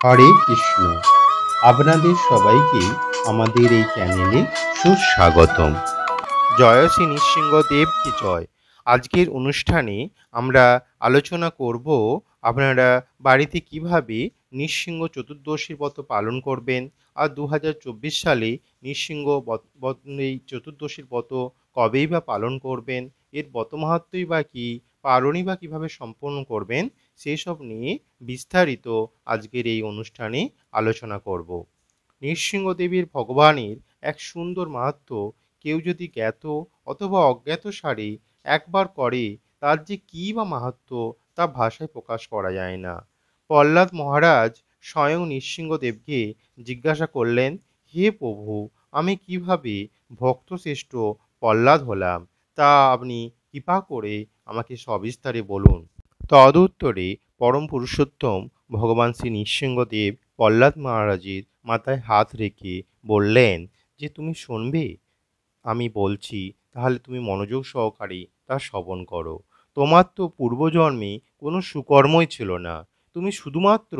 হরে কৃষ্ণ। আপনাদের সবাইকে আমাদের এই চ্যানেলে সুস্বাগতম। জয় শ্রী নৃসিংহদেব কি জয়। আজকের অনুষ্ঠানে আমরা আলোচনা করব আপনারা বাড়িতে কিভাবে নৃসিংহ চতুর্দশীর ব্রত পালন করবেন, আর 2024 সালে নৃসিংহ এই চতুর্দশীর ব্রত কবেই বা পালন করবেন, এর ব্রত মাহাত্ম্যই বা কী, পালনই বা কীভাবে সম্পন্ন করবেন, সেই সব নিয়ে বিস্তারিত আজকের এই অনুষ্ঠানে আলোচনা করব। নৃসিংহদেবের ভগবানের এক সুন্দর মাহাত্ম্য কেউ যদি জ্ঞাত অথবা অজ্ঞাত সারে একবার করে, তার যে কী বা মাহাত্ম্য তা ভাষায় প্রকাশ করা যায় না। প্রহ্লাদ মহারাজ স্বয়ং নৃসিংহদেবকে জিজ্ঞাসা করলেন, হে প্রভু, আমি কিভাবে ভক্তশ্রেষ্ঠ প্রহ্লাদ হলাম, তা আপনি কৃপা করে আমাকে সবিস্তারে বলুন। তদুত্তরে পরম পুরুষোত্তম ভগবান শ্রী নৃসিংহদেব প্রহ্লাদ মহারাজের মাথায় হাত রেখে বললেন যে, তুমি শুনবে? আমি বলছি, তাহলে তুমি মনোযোগ সহকারে তা শ্রবণ করো। তোমার তো পূর্বজন্মে কোনো সুকর্মই ছিল না। তুমি শুধুমাত্র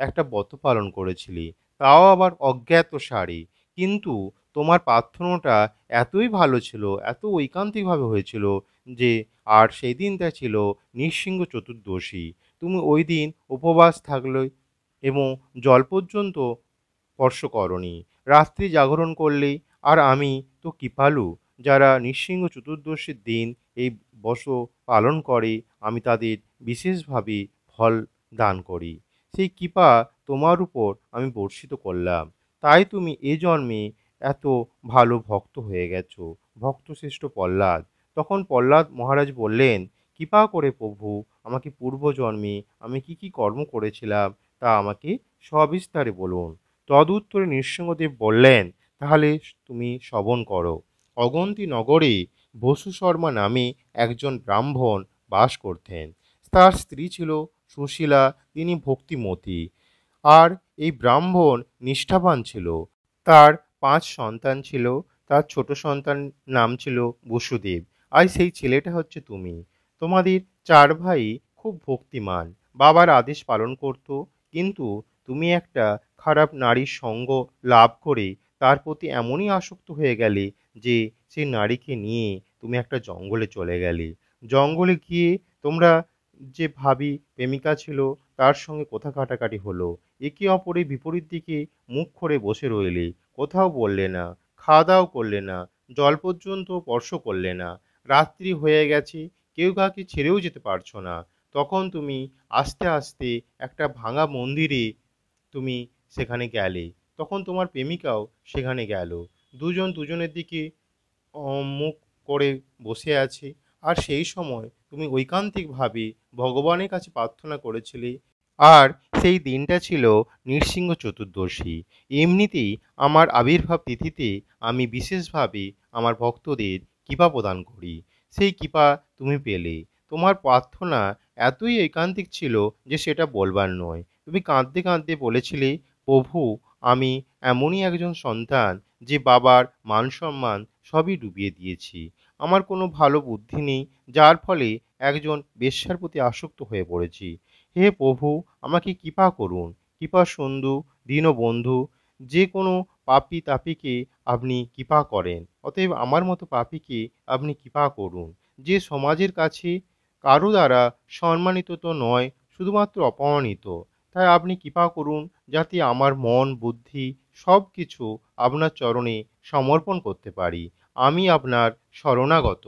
একটা ব্রত পালন করেছিলে, তাও আবার অজ্ঞাত সারে। কিন্তু তোমার প্রার্থনাটা এতই ভালো ছিল, এত ঐকান্তিকভাবে হয়েছিল যে, আর সেই দিনটা ছিল নৃসিংহ চতুর্দশী। তুমি ওই দিন উপবাস থাকলে এবং জল পর্যন্ত স্পর্শ করনি, রাত্রি জাগরণ করলে। আর আমি তো কৃপালু, যারা নৃসিংহ চতুর্দশীর দিন এই ব্রত পালন করে, আমি তাদের বিশেষভাবে ফল দান করি। সেই কৃপা তোমার উপর আমি বর্ষিত করলাম, তাই তুমি এ জন্মে এত ভালো ভক্ত হয়ে গেছো, ভক্তশ্রেষ্ঠ প্রহ্লাদ। তখন প্রহ্লাদ মহারাজ বললেন, কৃপা করে প্রভু, আমাকে পূর্বজন্মে আমি কি কি কর্ম করেছিলাম তা আমাকে সবিস্তারে বলুন। তদুত্তরে নৃসিংহদেব বললেন, তাহলে তুমি শ্রবণ করো। অগন্তি নগরে বসু শর্মা নামে একজন ব্রাহ্মণ বাস করতেন। তার স্ত্রী ছিল সুশীলা, তিনি ভক্তিমতী। আর এই ব্রাহ্মণ নিষ্ঠাবান ছিল। তার 5 সন্তান ছিল। তার ছোট সন্তান নাম ছিল বসুদেব। আর সেই ছেলেটা হচ্ছে তুমি। তোমাদের 4 ভাই খুব ভক্তিমান, বাবার আদেশ পালন করত। কিন্তু তুমি একটা খারাপ নারীর সঙ্গ লাভ করে তার প্রতি এমনই আসক্ত হয়ে গেলে যে, সেই নারীকে নিয়ে তুমি একটা জঙ্গলে চলে গেলে। জঙ্গলে গিয়ে তোমরা যে ভাবী প্রেমিকা ছিল, তার সঙ্গে কথা কাটাকাটি হলো। একে অপরের বিপরীত দিকে মুখ করে বসে রইলে, কোথাও বললে না, খাওয়া দাওয়া করলে না, জল পর্যন্ত স্পর্শ করলে না। রাত্রি হয়ে গেছে, কেউ কাউকে ছেড়েও যেতে পারছো না। তখন তুমি আস্তে আস্তে একটা ভাঙা মন্দিরে তুমি সেখানে গেলে। তখন তোমার প্রেমিকাও সেখানে গেল। দুজন দুজনের দিকে মুখ করে বসে আছে। আর সেই সময় তুমি ঐকান্তিকভাবে ভগবানের কাছে প্রার্থনা করেছিলে। আর সেই দিনটা ছিল নৃসিংহ চতুর্দশী। এমনিতেই আমার আবির্ভাব তিথিতে আমি বিশেষভাবে আমার ভক্তদের কৃপা প্রদান করি। সেই কৃপা তুমি পেলে। তোমার প্রার্থনা এতই ঐকান্তিক ছিল যে সেটা বলবার নয়। তুমি কাঁদতে কাঁদতে বলেছিলে, প্রভু, আমি এমনই একজন সন্তান যে বাবার মান সম্মান সবই ডুবিয়ে দিয়েছি। আমার কোনো ভালো বুদ্ধি নেই, যার ফলে একজন বেশ্যার প্রতি আসক্ত হয়ে পড়েছি। হে প্রভু, আমাকে কৃপা করুন। কৃপা সুন্দু দীনবন্ধু, যে কোনো পাপী তাপীকে আপনি কৃপা করেন। অতএব আমার মতো পাপীকে আপনি কৃপা করুন, যে সমাজের কাছে কারো দ্বারা সম্মানিত তো নয়, শুধুমাত্র অপমানিত। তাই আপনি কৃপা করুন, যাতে আমার মন বুদ্ধি সব কিছু আপনার চরণে সমর্পণ করতে পারি। আমি আপনার শরণাগত।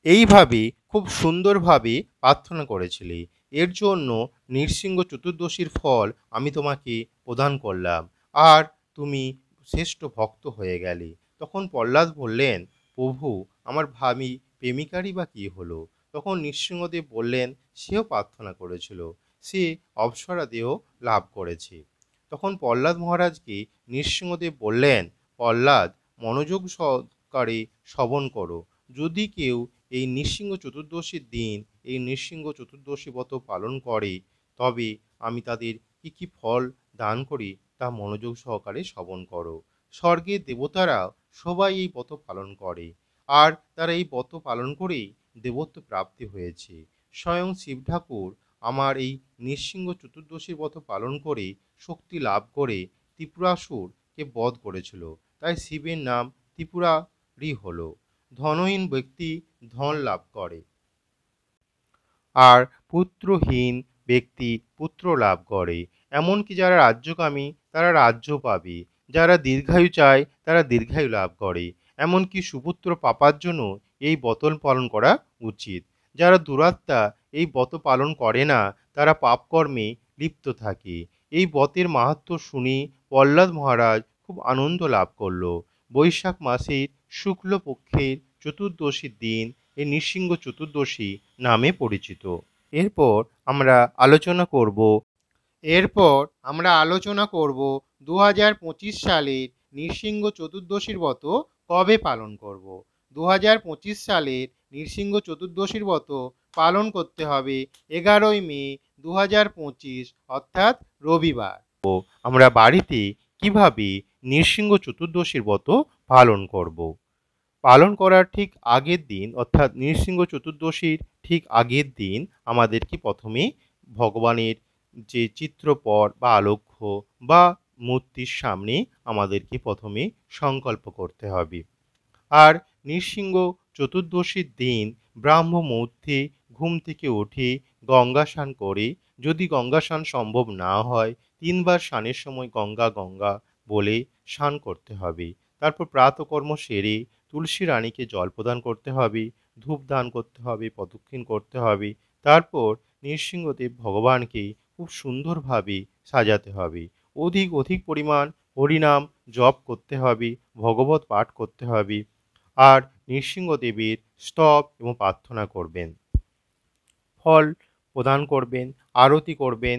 এইভাবে খুব সুন্দরভাবে প্রার্থনা করেছিলে। এর জন্য নৃসিংহ চতুর্দশীর ফল আমি তোমাকে প্রদান করলাম। আর তুমি শ্রেষ্ঠ ভক্ত হয়ে গেলে। তখন প্রহ্লাদ বললেন, প্রভু, আমার ভাবী প্রেমিকারই বা কী হলো? তখন নৃসিংহদেব বললেন, সেও প্রার্থনা করেছিল, সে অপ্সরা দেহ লাভ করেছে। তখন প্রহ্লাদ মহারাজকে নৃসিংহদেব বললেন, প্রহ্লাদ, মনোযোগ সহকারে শ্রবণ করো। যদি কেউ এই নৃসিংহ চতুর্দশীর দিন এই নৃসিংহ চতুর্দশী ব্রত পালন করে, তবে আমি তাদের কী কী ফল দান করি তা মনোযোগ সহকারে শ্রবণ করো। স্বর্গের দেবতারা সবাই এই ব্রত পালন করে, আর তারা এই ব্রত পালন করেই দেবত্ব প্রাপ্তি হয়েছে। স্বয়ং শিব ঠাকুর আমার এই নৃসিংহ চতুর্দশীর ব্রত পালন করে শক্তি লাভ করে ত্রিপুরাসুরকে বধ করেছিল। তাই শিবের নাম ত্রিপুরারি হলো। ধনহীন ব্যক্তি ধন লাভ করে, আর পুত্রহীন ব্যক্তি পুত্র লাভ করে। এমনকি যারা রাজ্যকামী তারা রাজ্য পাবে, যারা দীর্ঘায়ু চায় তারা দীর্ঘায়ু লাভ করে। এমনকি সুপুত্র পাবার জন্য এই ব্রত পালন করা উচিত। যারা দুরাত্মা এই ব্রত পালন করে না তারা পাপকর্মে লিপ্ত থাকে। এই ব্রতের মাহাত্ম্য শুনে প্রহ্লাদ মহারাজ খুব আনন্দ লাভ করল। বৈশাখ মাসের শুক্লপক্ষের চতুর্দশীর দিন এই নৃসিংহ চতুর্দশী নামে পরিচিত। এরপর আমরা আলোচনা করব 2025 সালের নৃসিংহ চতুর্দশীর ব্রত কবে পালন করব। 2025 সালের নৃসিংহ চতুর্দশীর ব্রত পালন করতে হবে 11ই মে 2025, অর্থাৎ রবিবার। আমরা বাড়িতে কিভাবে নৃসিংহ চতুর্দশীর ব্রত পালন করব। পালন করার ঠিক আগের দিন, অর্থাৎ নৃসিংহ চতুর্দশীর ঠিক আগের দিন আমাদেরকে প্রথমে ভগবানের যে চিত্রপট বা আলক্ষ্য বা মূর্তির সামনে আমাদেরকে প্রথমে সংকল্প করতে হবে। আর নৃসিংহ চতুর্দশীর দিন ব্রাহ্ম মুহূর্তে ঘুম থেকে উঠে গঙ্গা স্নান করে, যদি গঙ্গা স্নান সম্ভব না হয় 3 বার স্নানের সময় গঙ্গা গঙ্গা বলে স্নান করতে হবে। তারপর প্রাতকর্ম সেরে তুলসী রানীকে জল প্রদান করতে হবে, ধূপ দান করতে হবে, প্রদক্ষিণ করতে হবে। তারপর নৃসিংহদেব ভগবানকে খুব সুন্দরভাবে সাজাতে হবে। অধিক পরিমাণ হরিনাম জপ করতে হবে, ভগবত পাঠ করতে হবে, আর নৃসিংহদেবের স্তব এবং প্রার্থনা করবেন, ফল প্রদান করবেন, আরতি করবেন,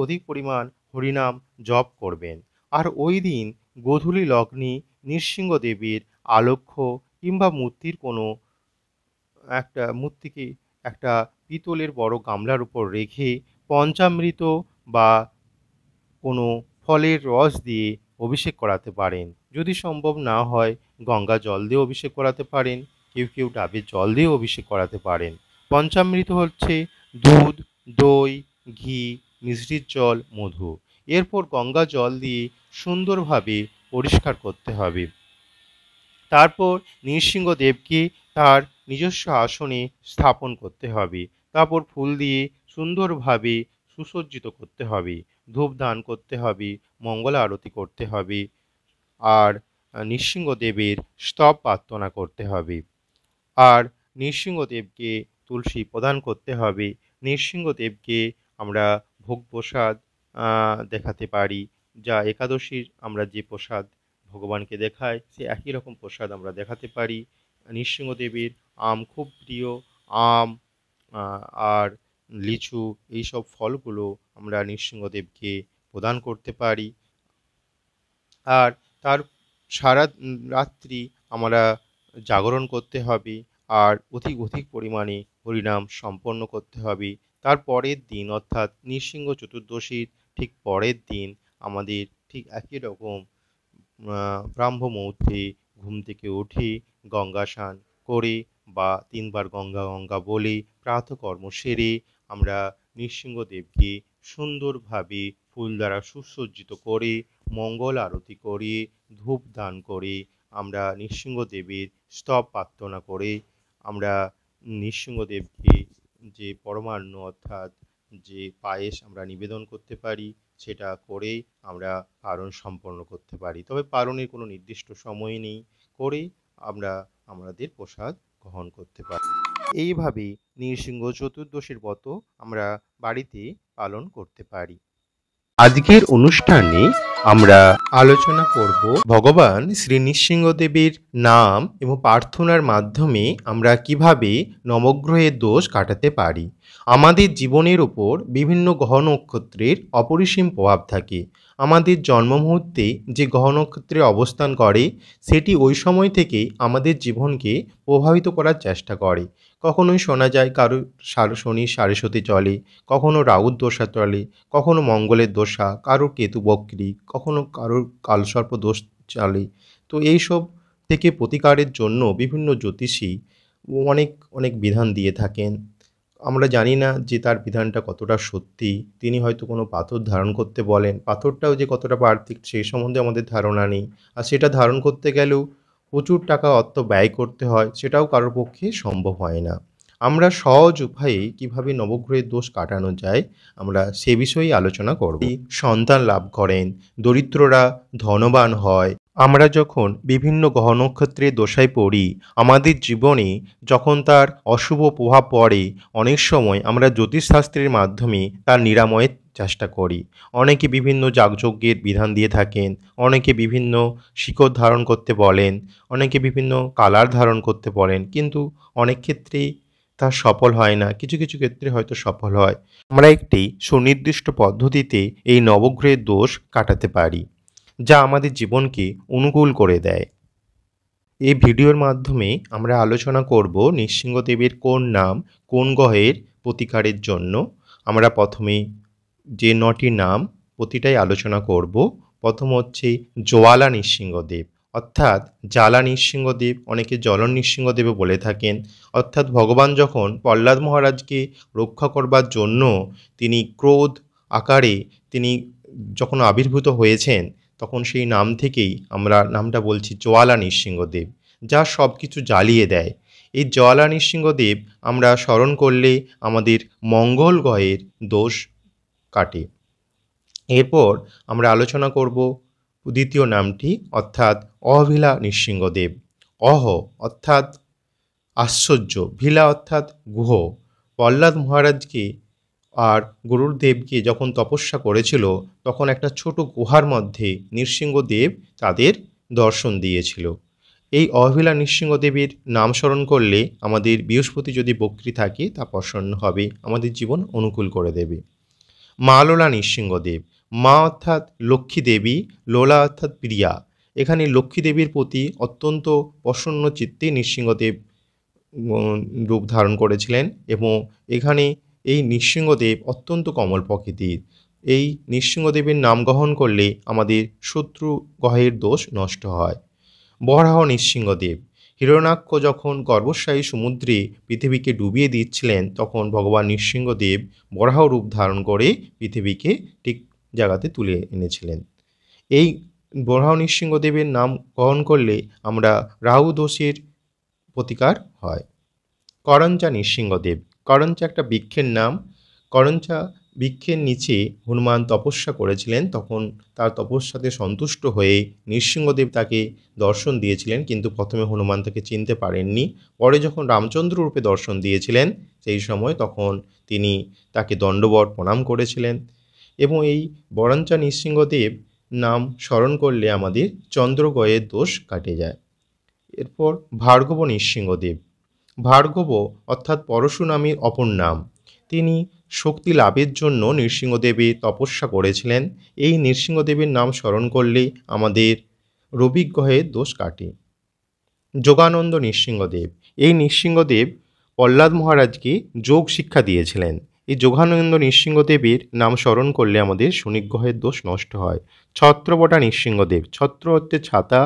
অধিক পরিমাণ হরিনাম জপ করবেন। আর ওই দিন গোধূলি লগ্নে নৃসিংহদেবের আলক্ষ্য কিংবা মূর্তির কোনো মূর্তিকে একটা পিতলের বড় গামলার উপর রেখে পঞ্চামৃত বা কোনো ফলের রস দিয়ে অভিষেক করাতে পারেন। যদি সম্ভব না হয় গঙ্গা জল দিয়ে অভিষেক করাতে পারেন, কেউ ডাবের জল দিয়ে অভিষেক করাতে পারেন। পঞ্চামৃত হচ্ছে দুধ, দই, ঘি, মিষ্টির জল, মধু। এরপর গঙ্গা জল দিয়ে সুন্দরভাবে পরিষ্কার করতে হবে। তারপর নৃসিংহদেবকে তার নিজস্ব আসনে স্থাপন করতে হবে। তারপর ফুল দিয়ে সুন্দরভাবে সুসজ্জিত করতে হবে, ধূপ দান করতে হবে, মঙ্গল আরতি করতে হবে, আর নৃসিংহদেবের স্তব প্রার্থনা করতে হবে। আর নৃসিংহদেবকে তুলসী প্রদান করতে হবে। নৃসিংহদেবকে আমরা ভোগ প্রসাদ দেখাতে পারি, যা একাদশীর আমরা যে প্রসাদ ভগবানকে দেখাই সে একই রকম প্রসাদ আমরা দেখাতে পারি। নৃসিংহদেবের আম খুব প্রিয়, আম আর লিচু এইসব ফলগুলো আমরা নৃসিংহদেবকে প্রদান করতে পারি। আর তার সারা রাত্রি আমরা জাগরণ করতে হবে, আর অধিক পরিমাণে হরিনাম সম্পন্ন করতে হবে। তার পরের দিন, অর্থাৎ নৃসিংহ চতুর্দশীর ঠিক পরের দিন আমাদের ঠিক একই রকম ব্রাহ্ম মুহূর্তে ঘুম থেকে উঠে গঙ্গা স্নান করে বা 3 বার গঙ্গা গঙ্গা বলে প্রাতঃকর্ম সেরে আমরা নৃসিংহদেবকে সুন্দরভাবে ফুল দ্বারা সুসজ্জিত করে, মঙ্গল আরতি করে, ধূপ দান করে, আমরা নৃসিংহদেবের স্তব প্রার্থনা করে আমরা নৃসিংহদেবকে যে পরমান্ন, অর্থাৎ যে পায়েস আমরা নিবেদন করতে পারি সেটা করে আমরা পারণ সম্পন্ন করতে পারি। তবে পারণের কোনো নির্দিষ্ট সময় নেই, করে আমরা আমাদের প্রসাদ গ্রহণ করতে পারি। এইভাবেই নৃসিংহ চতুর্দশীর ব্রত আমরা বাড়িতে পালন করতে পারি। আজকের অনুষ্ঠানে আমরা আলোচনা করব ভগবান শ্রী নৃসিংহদেবের নাম এবং প্রার্থনার মাধ্যমে আমরা কিভাবে নবগ্রহের দোষ কাটাতে পারি। আমাদের জীবনের উপর বিভিন্ন গ্রহ নক্ষত্রের অপরিসীম প্রভাব থাকে। আমাদের জন্ম মুহূর্তে যে গ্রহ নক্ষত্রে অবস্থান করে সেটি ওই সময় থেকে আমাদের জীবনকে প্রভাবিত করার চেষ্টা করে। কখনোই শোনা যায় কারো শনি সাড়ে চলে, কখনো রাহুর দশা চলে, কখনো মঙ্গলের দশা, কারোর কেতু বক্রী, কখনো কারোর কালসর্প দোষ চলে। তো এইসব থেকে প্রতিকারের জন্য বিভিন্ন জ্যোতিষী অনেক বিধান দিয়ে থাকেন। আমরা জানি না যে তার বিধানটা কতটা সত্যি। তিনি হয়তো কোনো পাথর ধারণ করতে বলেন। পাথরটাও যে কতটা পার্থিব সেই সম্বন্ধে আমাদের ধারণা নেই। আর সেটা ধারণ করতে গেলেও প্রচুর টাকা অর্থ ব্যয় করতে হয়, সেটাও কারোর পক্ষে সম্ভব হয় না। আমরা সহজ উপায়ে কীভাবে নবগ্রহের দোষ কাটানো যায়, আমরা সে বিষয়েই আলোচনা করব। সন্তান লাভ করেন, দরিদ্ররা ধনবান হয়। আমরা যখন বিভিন্ন গ্রহ নক্ষত্রের দশায় পড়ি, আমাদের জীবনে যখন তার অশুভ প্রভাব পড়ে, অনেক সময় আমরা জ্যোতিষশাস্ত্রের মাধ্যমে তার নিরাময়ের চেষ্টা করি। অনেকে বিভিন্ন যাগযজ্ঞের বিধান দিয়ে থাকেন, অনেকে বিভিন্ন শিকড় ধারণ করতে বলেন, অনেকে বিভিন্ন কালার ধারণ করতে বলেন, কিন্তু অনেক ক্ষেত্রেই তা সফল হয় না, কিছু কিছু ক্ষেত্রে হয়তো সফল হয়। আমরা একটি সুনির্দিষ্ট পদ্ধতিতে এই নবগ্রহের দোষ কাটাতে পারি, যা আমাদের জীবনকে অনুকূল করে দেয়। এই ভিডিওর মাধ্যমে আমরা আলোচনা করব নৃসিংহদেবের কোন নাম কোন গ্রহের প্রতিকারের জন্য। আমরা প্রথমে যে 9টি নাম প্রতিটাই আলোচনা করব। প্রথম হচ্ছে জ্বালা নৃসিংহদেব, অর্থাৎ জ্বালা নৃসিংহদেব, অনেকে জ্বলন নৃসিংহদেবও বলে থাকেন। অর্থাৎ ভগবান যখন প্রহ্লাদ মহারাজকে রক্ষা করবার জন্য তিনি ক্রোধ আকারে তিনি যখন আবির্ভূত হয়েছেন, তখন সেই নাম থেকেই আমরা নামটা বলছি জ্বালা নৃসিংহদেব, যা সব কিছু জ্বালিয়ে দেয়। এই জ্বালা নৃসিংহদেব আমরা স্মরণ করলে আমাদের মঙ্গল গ্রহের দোষ কাটে। এরপর আমরা আলোচনা করব দ্বিতীয় নামটি, অর্থাৎ অভিলা নৃসিংহদেব। অহ অর্থাৎ আশ্চর্য, ভিলা অর্থাৎ গুহ। প্রহ্লাদ মহারাজকে আর গুরুদেবকে যখন তপস্যা করেছিল, তখন একটা ছোট গুহার মধ্যে নৃসিংহদেব তাদের দর্শন দিয়েছিল। এই অভিলা নৃসিংহদেবের নাম স্মরণ করলে আমাদের বৃহস্পতি যদি বক্রী থাকে তা প্রসন্ন হবে, আমাদের জীবন অনুকূল করে দেবে। মা লোলা নৃসিংহদেব, মা অর্থাৎ লক্ষ্মী দেবী, লোলা অর্থাৎ প্রিয়া। এখানে লক্ষ্মী দেবীর প্রতি অত্যন্ত প্রসন্ন চিত্তে নৃসিংহদেব রূপ ধারণ করেছিলেন, এবং এখানে এই নৃসিংহদেব অত্যন্ত কমল প্রকৃতির। এই নৃসিংহদেবের নাম গ্রহণ করলে আমাদের শত্রু গ্রহের দোষ নষ্ট হয়। বরাহ নৃসিংহদেব, হিরণ্যাক্ষ যখন গর্ভস্বায়ী সমুদ্রে পৃথিবীকে ডুবিয়ে দিচ্ছিলেন, তখন ভগবান নৃসিংহদেব বরাহ রূপ ধারণ করে পৃথিবীকে ঠিক জায়গাতে তুলে এনেছিলেন। এই বরাহ নৃসিংহদেবের নাম গ্রহণ করলে আমরা রাহু দোষের প্রতিকার হয়। করঞ্চা নৃসিংহদেব, করঞ্চা একটা বৃক্ষের নাম। করঞ্চা বৃক্ষের নিচে হনুমান তপস্যা করেছিলেন, তখন তার তপস্যাতে সন্তুষ্ট হয়ে নৃসিংহদেব তাকে দর্শন দিয়েছিলেন, কিন্তু প্রথমে হনুমান তাকে চিনতে পারেননি। পরে যখন রামচন্দ্র রূপে দর্শন দিয়েছিলেন, সেই সময় তখন তিনি তাকে দণ্ডবত প্রণাম করেছিলেন। এবং এই বরঞ্চা নৃসিংহদেব নাম স্মরণ করলে আমাদের চন্দ্রগ্রহের দোষ কাটে যায়। এরপর ভার্গব নৃসিংহদেব, ভার্গব অর্থাৎ পরশুরামের অপর নাম। তিনি শক্তি লাভের জন্য নৃসিংহদেবের তপস্যা করেছিলেন। এই নৃসিংহদেবের নাম স্মরণ করলে আমাদের রবি গ্রহের দোষ কাটে। যোগানন্দ নৃসিংহদেব, এই নৃসিংহদেব প্রহ্লাদ মহারাজকে যোগ শিক্ষা দিয়েছিলেন। এই যোগানন্দ নৃসিংহদেবের নাম স্মরণ করলে আমাদের শনি গ্রহের দোষ নষ্ট হয়। ছত্রবটা নৃসিংহদেব, ছত্র হচ্ছে ছাতা,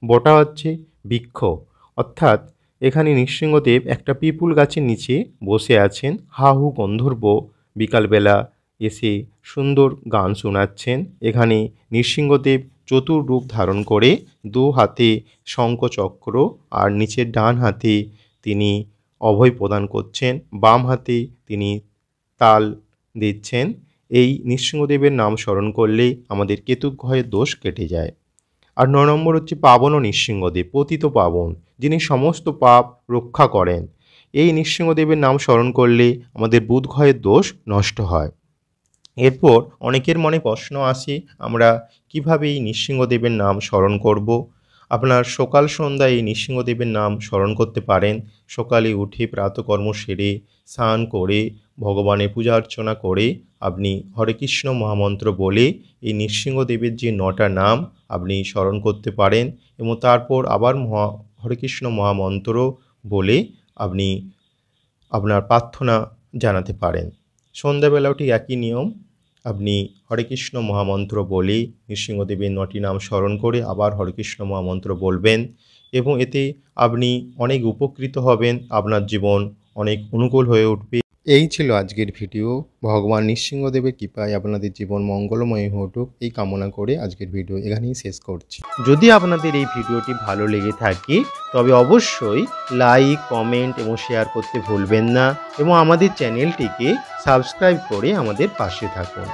বটা হচ্ছে বৃক্ষ, অর্থাৎ এখানে নৃসিংহদেব একটা পিপুল গাছের নিচে বসে আছেন। হাহু গন্ধর্ব বিকালবেলা এসে সুন্দর গান শোনাচ্ছেন। এখানে নৃসিংহদেব চতুর্রূপ ধারণ করে দু হাতে শঙ্খচক্র আর নিচের ডান হাতে তিনি অভয় প্রদান করছেন, বাম হাতে তিনি তাল দিচ্ছেন। এই নৃসিংহদেবের নাম স্মরণ করলে আমাদের কেতুগ্রহের দোষ কেটে যায়। আর 9 নম্বর হচ্ছে পাবন নৃসিংহদেব, পতিত পাবন, যিনি সমস্ত পাপ রক্ষা করেন। এই নৃসিংহদেবের নাম স্মরণ করলে আমাদের বুধ গ্রহের দোষ নষ্ট হয়। এরপর অনেকের মনে প্রশ্ন আসে, আমরা কিভাবে এই নৃসিংহদেবের নাম স্মরণ করব। আপনার সকাল সন্ধ্যায় এই নৃসিংহদেবের নাম স্মরণ করতে পারেন। সকালে উঠে প্রাতকর্ম সেরে স্নান করে ভগবানের পূজা অর্চনা করে আপনি হরে কৃষ্ণ মহামন্ত্র বলে এই নৃসিংহদেবের যে 9টা নাম আপনি স্মরণ করতে পারেন, এবং তারপর আবার হরে কৃষ্ণ মহামন্ত্র বলে আপনি আপনার প্রার্থনা জানাতে পারেন। সন্ধ্যাবেলাও ঠিক একই নিয়ম, আপনি হরে কৃষ্ণ মহামন্ত্র বলে নৃসিংহদেবের 9টি নাম স্মরণ করে আবার হরে কৃষ্ণ মহামন্ত্র বলবেন, এবং এতে আপনি অনেক উপকৃত হবেন, আপনার জীবন অনেক অনুকূল হয়ে উঠবে। এই ছিল আজকের ভিডিও। ভগবান নৃসিংহদেবের কৃপায় আপনাদের জীবন মঙ্গলময় ঘটুক এই কামনা করে আজকের ভিডিও এখানেই শেষ করছি। যদি আপনাদের এই ভিডিওটি ভালো লেগে থাকে তবে অবশ্যই লাইক, কমেন্ট এবং শেয়ার করতে ভুলবেন না এবং আমাদের চ্যানেলটিকে সাবস্ক্রাইব করে আমাদের পাশে থাকুন।